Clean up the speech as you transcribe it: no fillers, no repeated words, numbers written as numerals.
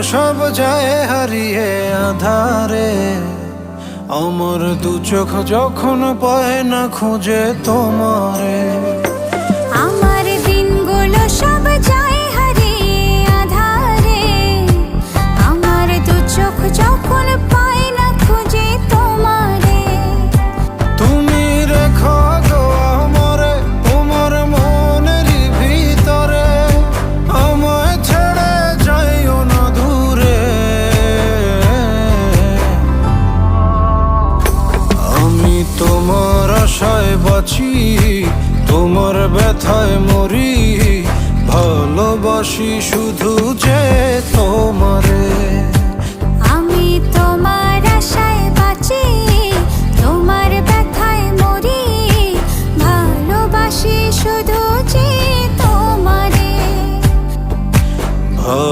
সব যায় হারিয়ে আধারে, আমার দু চোখ যখন পায় না খুঁজে তোমারে। আমার দিনগুলো সব যায় হারিয়ে আঁধারে, আমার দু চোখ যখন পায় না খুঁজে তোমারে। তুমি রেখো গো আমারে তোমার মনেরই ভিতরে, আমায় ছেড়ে যাইও না দূরে। আমি তোমার আশায় বাঁচি, তোমার ব্যথায় মরি, ভালোবাসি শুধু যে